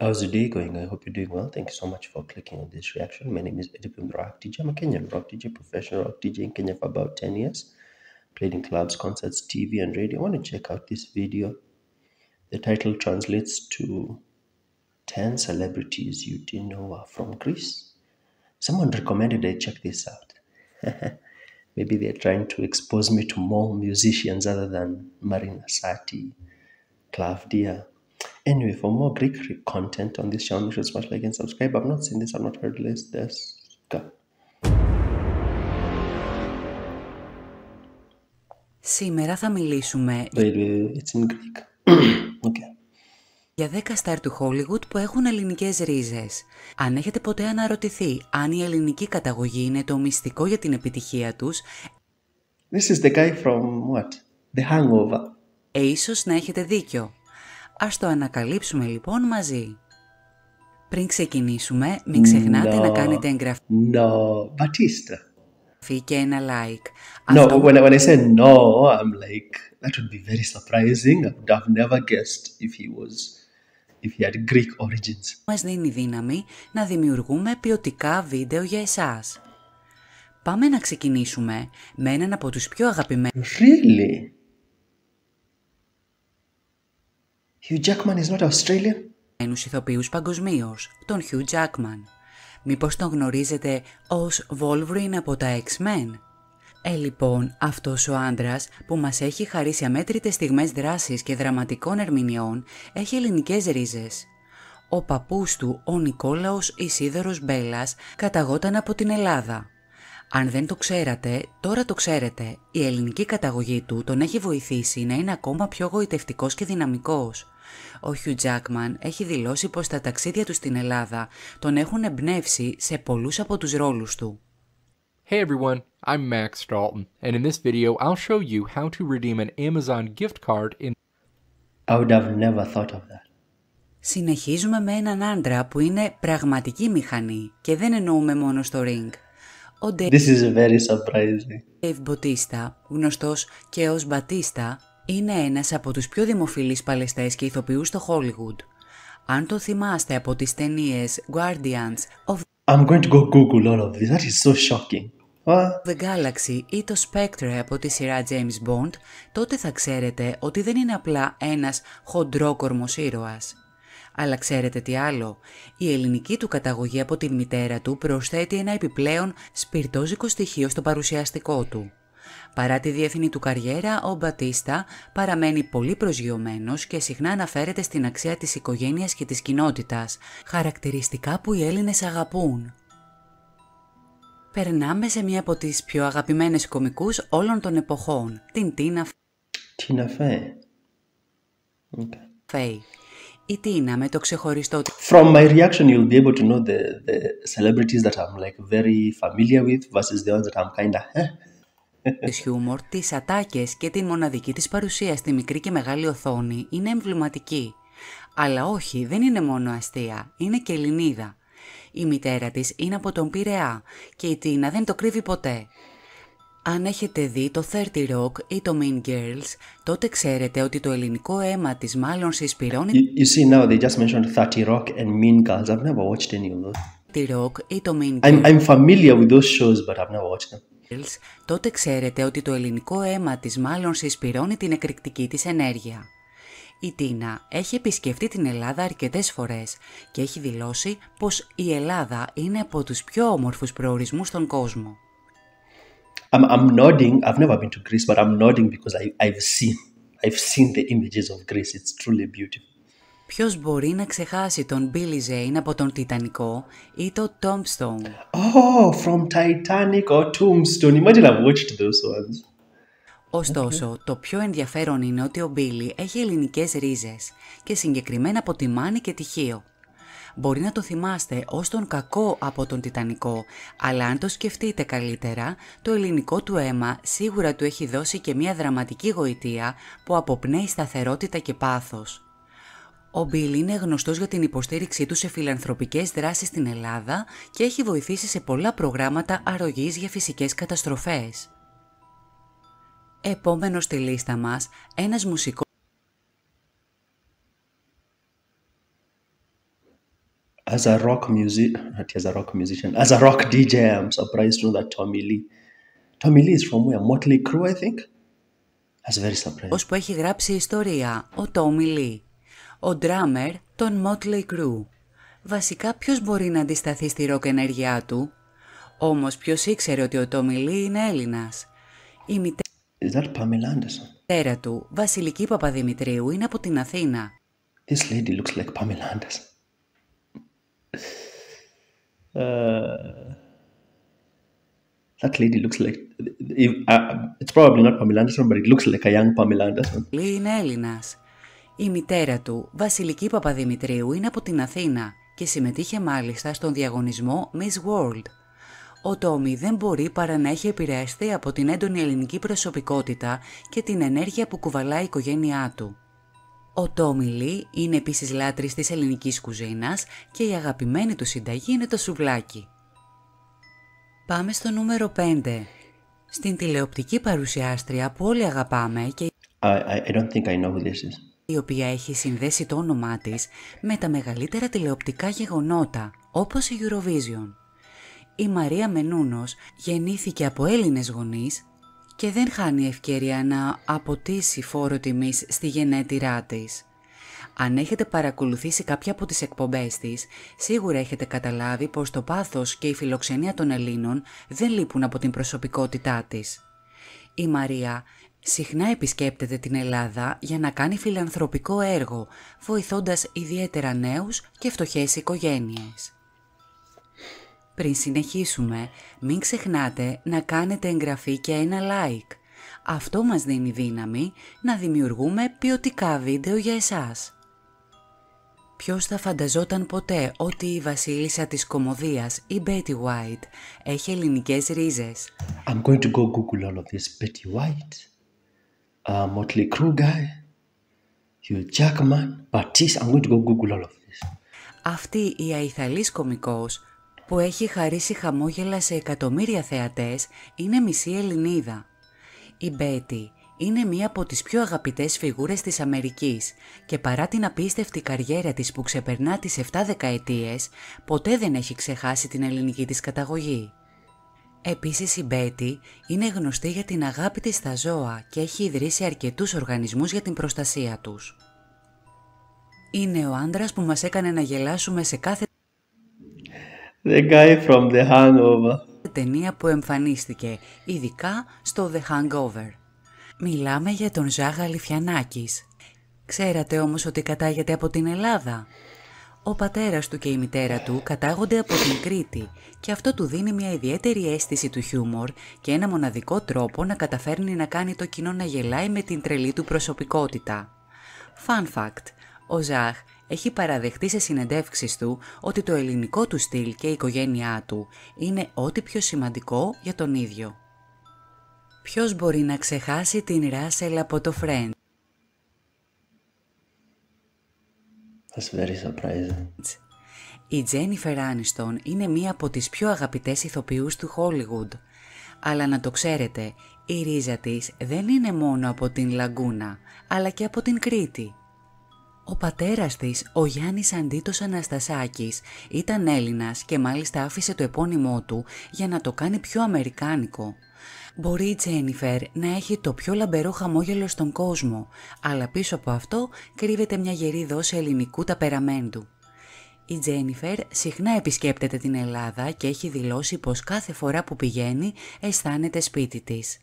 How's the day going? I hope you're doing well. Thank you so much for clicking on this reaction. My name is Edipim Rock DJ. I'm a Kenyan rock DJ, professional rock DJ in Kenya for about 10 years. Played in clubs, concerts, TV, and radio. I want to check out this video. The title translates to 10 celebrities you didn't know are from Greece. Someone recommended I check this out. Maybe they're trying to expose me to more musicians other than Marina Sati, Klavdia. Anyway, for more Greek content on this channel, make sure to smash like and subscribe. I've not seen this, I've not heard this. Let's go. Σήμερα θα μιλήσουμε It's in Greek. Okay. για 10 στάρ του Hollywood που έχουν ελληνικές ρίζες. Αν έχετε ποτέ αναρωτηθεί αν η ελληνική καταγωγή είναι το μυστικό για την επιτυχία τους, This is the guy from what? The Hangover. Ίσως να έχετε δίκιο. Ας το ανακαλύψουμε λοιπόν μαζί. Πριν ξεκινήσουμε, μην ξεχνάτε να κάνετε εγγραφή Batista. και ένα like. When I say no, I'm like, that would be very surprising. I would have never guessed if he had Greek origins. Μας δίνει δύναμη να δημιουργούμε ποιοτικά βίντεο για εσάς. Πάμε να ξεκινήσουμε με έναν από τους πιο αγαπημένους. Really? Hugh Jackman is not Australian? Ηθοποιούς παγκοσμίως, τον Hugh Jackman. Μήπως τον γνωρίζετε ως Wolverine από τα X-Men? Λοιπόν, αυτός ο άντρας που μας έχει χαρίσει αμέτρητες στιγμές δράσης και δραματικών ερμηνεών έχει ελληνικές ρίζες. Ο παππούς του, ο Νικόλαος Ισίδωρος Μπέλλας, καταγόταν από την Ελλάδα. Αν δεν το ξέρατε, τώρα το ξέρετε. Η ελληνική καταγωγή του τον έχει βοηθήσει να είναι ακόμα πιο γοητευτικός και δυναμικός. Ο Hugh Jackman έχει δηλώσει πως τα ταξίδια του στην Ελλάδα τον έχουν εμπνεύσει σε πολλούς από τους ρόλους του. Hey everyone, I'm Max Dalton, and in this video I'll show you how to redeem an Amazon gift card in... I would have never thought of that. Συνεχίζουμε με έναν άντρα που είναι πραγματική μηχανή και δεν εννοούμε μόνο στο ring. This is very surprising. Dave Bautista, γνωστός και ως Μπατίστα, είναι ένας από τους πιο δημοφιλείς παλαιστές και ηθοποιούς στο Hollywood. Αν το θυμάστε από τις ταινίες Guardians of I'm going to go Google all of this. That is so shocking. The Galaxy ή το Spectre από τη σειρά James Bond, τότε θα ξέρετε ότι δεν είναι απλά ένας χοντρόκορμος ήρωας. Αλλά ξέρετε τι άλλο? Η ελληνική του καταγωγή από τη μητέρα του προσθέτει ένα επιπλέον σπιρτόζικο στοιχείο στο παρουσιαστικό του. Παρά τη διεθνή του καριέρα, ο Μπατίστα παραμένει πολύ προσγειωμένος και συχνά αναφέρεται στην αξία της οικογένειας και της κοινότητας, χαρακτηριστικά που οι Έλληνες αγαπούν. Περνάμε σε μία από τις πιο αγαπημένες κωμικούς όλων των εποχών, την Τίνα Fey. Okay. Η Τίνα με το ξεχωριστό From my reaction you'll be able to know the celebrities that I'm like very familiar with versus the ones that I'm kind of της χιούμορ, τις ατάκες και την μοναδική της παρουσία στη μικρή και μεγάλη οθόνη είναι εμβληματική. Αλλά όχι, δεν είναι μόνο αστεία, είναι και Ελληνίδα. Η μητέρα της είναι από τον Πειραιά και η Τίνα δεν το κρύβει ποτέ. Αν έχετε δει το 30 Rock ή το Mean Girls, τότε ξέρετε ότι το ελληνικό αίμα της μάλλον συσπυρώνει... You see now they just mentioned 30 Rock and Mean Girls. I've never watched any of those. 30 Rock ή το Mean Girls. I'm familiar with those shows but I've never watched them. Τότε ξέρετε ότι το ελληνικό αίμα της μάλλον συσπυρώνει την εκρηκτική της ενέργεια. Η Τίνα έχει επισκεφτεί την Ελλάδα αρκετές φορές και έχει δηλώσει πως η Ελλάδα είναι από τους πιο όμορφους προορισμούς στον κόσμο. I'm nodding. I've never been to Greece, but I'm nodding because I've seen the images of Greece. It's truly beautiful. Ποιος μπορεί να ξεχάσει τον Billy Zane από τον Τιτανικό ή το Tombstone? Oh, from Titanic or Tombstone. Imagine I've watched those ones. Ωστόσο, το πιο ενδιαφέρον είναι ότι ο Billy έχει ελληνικές ρίζες και συγκεκριμένα από τη Μάνη και τη Χίο. Μπορεί να το θυμάστε ως τον κακό από τον Τιτανικό, αλλά αν το σκεφτείτε καλύτερα, το ελληνικό του αίμα σίγουρα του έχει δώσει και μια δραματική γοητεία που αποπνέει σταθερότητα και πάθος. Ο Μπιλ είναι γνωστός για την υποστήριξή του σε φιλανθρωπικές δράσεις στην Ελλάδα και έχει βοηθήσει σε πολλά προγράμματα αρρωγής για φυσικές καταστροφές. Επόμενος στη λίστα μας, ένας μουσικός As a rock musician, as a rock DJ, I'm surprised to know that Tommy Lee is from where? Motley Crue, I think. That's very surprising. Ως που έχει γράψει ιστορία, ο Tommy Lee, ο drummer των Motley Crue. Βασικά ποιος μπορεί να αντισταθεί στη ροκ ενέργειά του? Όμως ποιος ήξερε ότι ο Tommy Lee είναι Έλληνας? Η Is that Pamela Anderson? μητέρα του, Βασιλική Παπαδημητρίου, είναι από την Αθήνα. This lady looks like Pamela Anderson. That lady looks like... it's probably not Pamela Anderson, but it looks like a young Pamela Anderson. Είναι Έλληνας. Η μητέρα του, Βασιλική Παπαδημητρίου, είναι από την Αθήνα και συμμετείχε μάλιστα στον διαγωνισμό Miss World. Ο Τόμι δεν μπορεί παρά να έχει επηρεαστεί από την έντονη ελληνική προσωπικότητα και την ενέργεια που κουβαλάει η οικογένειά του. Ο Τόμι Λι είναι επίσης λάτρης της ελληνικής κουζίνας και η αγαπημένη του συνταγή είναι το σουβλάκι. Πάμε στο νούμερο 5. Στην τηλεοπτική παρουσιάστρια που όλοι αγαπάμε και I don't think I know who this is. η οποία έχει συνδέσει το όνομά της με τα μεγαλύτερα τηλεοπτικά γεγονότα, όπως η Eurovision. Η Μαρία Μενούνος γεννήθηκε από Έλληνες γονείς και δεν χάνει ευκαιρία να αποτίσει φόρο τιμής στη γενέτειρά της. Αν έχετε παρακολουθήσει κάποια από τις εκπομπές της, σίγουρα έχετε καταλάβει πως το πάθος και η φιλοξενία των Ελλήνων δεν λείπουν από την προσωπικότητά της. Η Μαρία συχνά επισκέπτεται την Ελλάδα για να κάνει φιλανθρωπικό έργο, βοηθώντας ιδιαίτερα νέους και φτωχές οικογένειες. Πριν συνεχίσουμε, μην ξεχνάτε να κάνετε εγγραφή και ένα like. Αυτό μας δίνει δύναμη να δημιουργούμε ποιοτικά βίντεο για εσάς. Ποιος θα φανταζόταν ποτέ ότι η βασίλισσα της κωμωδίας, η Betty White, έχει ελληνικές ρίζες? I'm going to go Google all of this. Betty White, Motley Crue guy, Hugh Jackman, Batiste. I'm going to go Google all of this. Αυτή η αϊθαλής κωμικός που έχει χαρίσει χαμόγελα σε εκατομμύρια θεατές είναι μισή Ελληνίδα. Η Μπέτι είναι μία από τις πιο αγαπητές φιγούρες της Αμερικής και παρά την απίστευτη καριέρα της που ξεπερνά τις 7 δεκαετίες, ποτέ δεν έχει ξεχάσει την ελληνική της καταγωγή. Επίσης η Μπέτι είναι γνωστή για την αγάπη της στα ζώα και έχει ιδρύσει αρκετούς οργανισμούς για την προστασία τους. Είναι ο άντρας που μας έκανε να γελάσουμε σε κάθε The guy from The Hangover. ταινία που εμφανίστηκε, ειδικά στο The Hangover. Μιλάμε για τον Ζάχ Γαλιφιανάκης. Ξέρατε όμως ότι κατάγεται από την Ελλάδα? Ο πατέρας του και η μητέρα του κατάγονται από την Κρήτη και αυτό του δίνει μια ιδιαίτερη αίσθηση του χιούμορ και ένα μοναδικό τρόπο να καταφέρνει να κάνει το κοινό να γελάει με την τρελή του προσωπικότητα. Fun fact, ο Ζάχ έχει παραδεχτεί σε συνεντεύξεις του ότι το ελληνικό του στυλ και η οικογένειά του είναι ό,τι πιο σημαντικό για τον ίδιο. Ποιος μπορεί να ξεχάσει την Ράσελ από το Friends? That's very surprising. Η Τζένιφερ Άνιστον είναι μία από τις πιο αγαπητές ηθοποιούς του Hollywood. Αλλά να το ξέρετε, η ρίζα της δεν είναι μόνο από την Λαγκούνα, αλλά και από την Κρήτη. Ο πατέρας της, ο Γιάννης Αντίτος Αναστασάκης, ήταν Έλληνας και μάλιστα άφησε το επώνυμό του για να το κάνει πιο αμερικάνικο. Μπορεί η Τζένιφερ να έχει το πιο λαμπερό χαμόγελο στον κόσμο, αλλά πίσω από αυτό κρύβεται μια γερή δόση ελληνικού ταπεραμέντου. Η Τζένιφερ συχνά επισκέπτεται την Ελλάδα και έχει δηλώσει πως κάθε φορά που πηγαίνει αισθάνεται σπίτι της.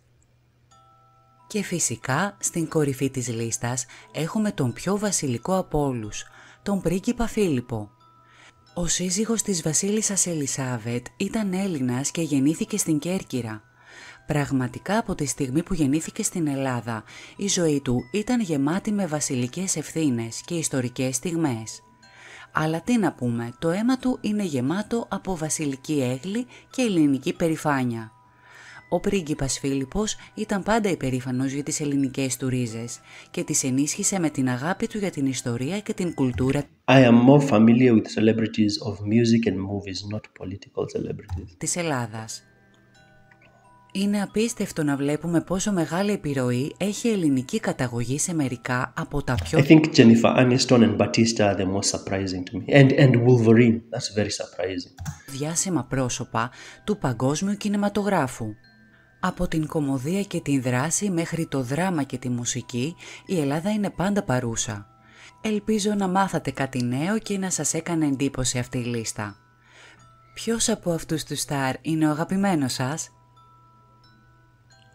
Και φυσικά στην κορυφή της λίστας έχουμε τον πιο βασιλικό από όλους, τον πρίγκιπα Φίλιππο. Ο σύζυγος της βασίλισσας Ελισάβετ ήταν Έλληνας και γεννήθηκε στην Κέρκυρα. Πραγματικά από τη στιγμή που γεννήθηκε στην Ελλάδα, η ζωή του ήταν γεμάτη με βασιλικές ευθύνες και ιστορικές στιγμές. Αλλά τι να πούμε, το αίμα του είναι γεμάτο από βασιλική έγλη και ελληνική περηφάνεια. Ο πρίγκιπας Φίλιππος ήταν πάντα υπερήφανος για τις ελληνικές του ρίζες και τις ενίσχυσε με την αγάπη του για την ιστορία και την κουλτούρα I am more familiar with celebrities of music and movies, not political celebrities. της Ελλάδας. Είναι απίστευτο να βλέπουμε πόσο μεγάλη επιρροή έχει η ελληνική καταγωγή σε μερικά από τα πιο... I think Jennifer Aniston and Batista are the most surprising to me. And Wolverine, that's very surprising. ...διάσημα πρόσωπα του παγκόσμιου κινηματογράφου. Από την κωμωδία και την δράση μέχρι το δράμα και τη μουσική, η Ελλάδα είναι πάντα παρούσα. Ελπίζω να μάθατε κάτι νέο και να σας έκανε εντύπωση αυτή η λίστα. Ποιος από αυτούς τους στάρ είναι ο αγαπημένος σας?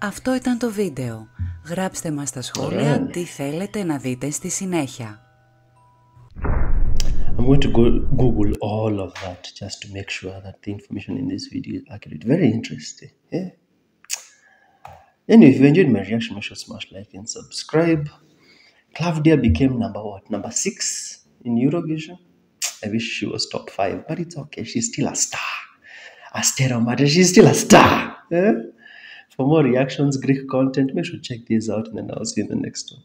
Αυτό ήταν το βίντεο. Γράψτε μας στα σχόλια τι θέλετε να δείτε στη συνέχεια. I'm going to go Google all of that just to make sure that the information in this video is accurate. Very interesting. Yeah. Anyway, if you enjoyed my reaction, make sure to smash like and subscribe. Claudia became number 6 in Eurovision. I wish she was top 5, but it's okay. She's still a star. Astero Matter, she's still a star. Yeah? For more reactions, Greek content, make sure to check these out, and then I'll see you in the next one.